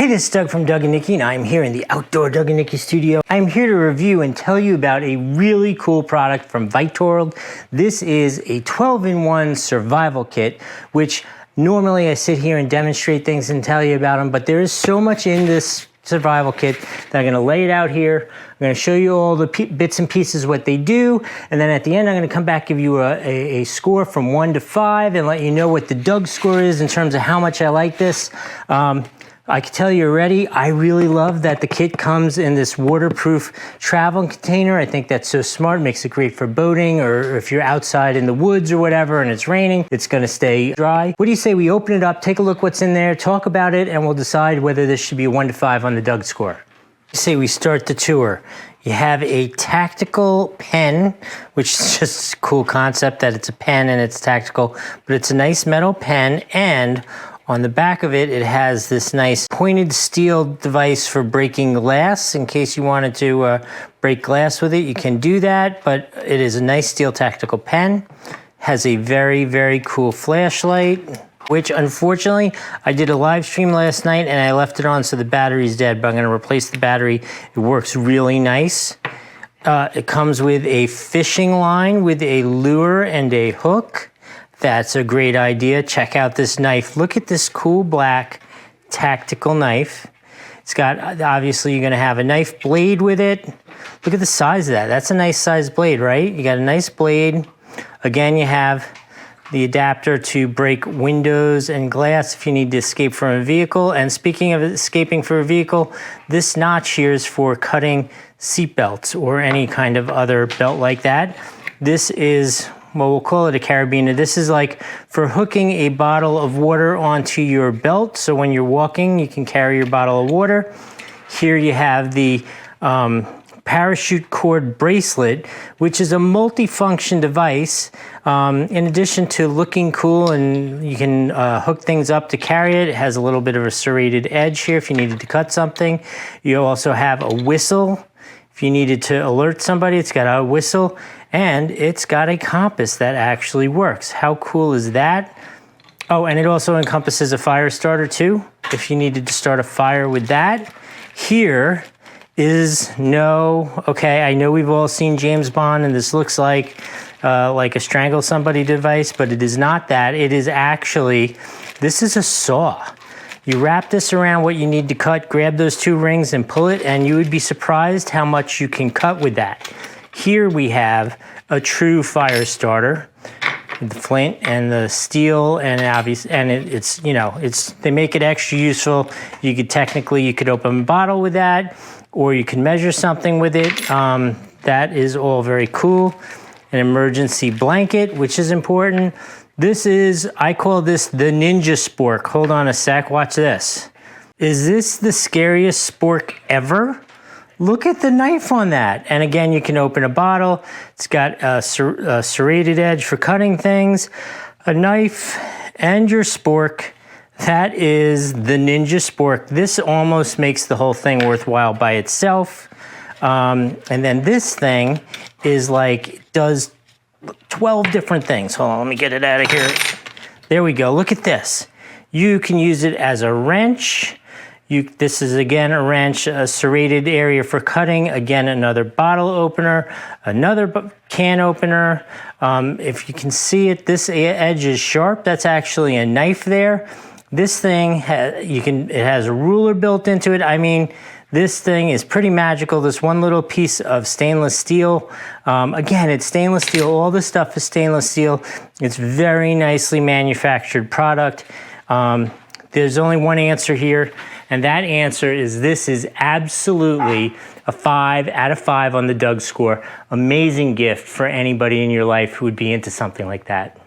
this is Doug from Doug and Nikki, and I'm here in the outdoor Doug and Nikki studio. I'm here to review and tell you about a really cool product from Vitorold. This is a 12-in-1 survival kit, which normally I sit here and demonstrate things and tell you about them, but there is so much in this survival kit that I'm going to lay it out here. I'm going to show you all the bits and pieces, what they do, and then at the end I'm going to come back, give you a score from 1 to 5 and let you know what the Doug score is in terms of how much I like this. I can tell you already, I really love that the kit comes in this waterproof travel container. I think that's so smart. It makes it great for boating, or if you're outside in the woods or whatever and it's raining, it's gonna stay dry. What do you say we open it up, take a look what's in there, talk about it, and we'll decide whether this should be a 1 to 5 on the Doug score. Say we start the tour. You have a tactical pen, which is just a cool concept that it's a pen and it's tactical, but it's a nice metal pen, and on the back of it, it has this nice pointed steel device for breaking glass. In case you wanted to break glass with it, you can do that, but it is a nice steel tactical pen. Has a very, very cool flashlight, which unfortunately, I did a live stream last night and I left it on so the battery's dead, but I'm gonna replace the battery. It works really nice. It comes with a fishing line with a lure and a hook. That's a great idea. Check out this knife. Look at this cool black tactical knife. It's got, obviously you're gonna have a knife blade with it. Look at the size of that. That's a nice size blade, right? You got a nice blade. Again, you have the adapter to break windows and glass if you need to escape from a vehicle. And speaking of escaping from a vehicle, this notch here is for cutting seat belts or any kind of other belt like that. This is, well, we'll call it a carabiner. This is like for hooking a bottle of water onto your belt. So when you're walking, you can carry your bottle of water. Here you have the parachute cord bracelet, which is a multi-function device. In addition to looking cool, and you can hook things up to carry it. It has a little bit of a serrated edge here if you needed to cut something. You also have a whistle. If you needed to alert somebody, it's got a whistle, and it's got a compass that actually works. How cool is that? Oh, and it also encompasses a fire starter too, if you needed to start a fire with that. Here is okay, I know we've all seen James Bond, and this looks like a strangle somebody device, but it is not that. It is actually, this is a saw. You wrap this around what you need to cut, grab those 2 rings and pull it, and you would be surprised how much you can cut with that. Here we have a true fire starter, the flint and the steel, and it's you know, they make it extra useful. You could open a bottle with that, or you can measure something with it. That is all very cool. An emergency blanket, which is important. This is, I call this the Ninja Spork. Hold on a sec, watch this. Is this the scariest spork ever? Look at the knife on that. And again, you can open a bottle. It's got a serrated edge for cutting things, a knife, and your spork. That is the Ninja Spork. This almost makes the whole thing worthwhile by itself. And then this thing is like, does 12 different things. Hold on, let me get it out of here. There we go, look at this. You can use it as a wrench. This is again a wrench, a serrated area for cutting. Again, another bottle opener, another can opener. If you can see it, this edge is sharp. That's actually a knife there. This thing, it has a ruler built into it. I mean, this thing is pretty magical. This one little piece of stainless steel. Again, it's stainless steel. All this stuff is stainless steel. It's very nicely manufactured product. There's only one answer here, and that answer is this is absolutely a 5 out of 5 on the Doug score. Amazing gift for anybody in your life who would be into something like that.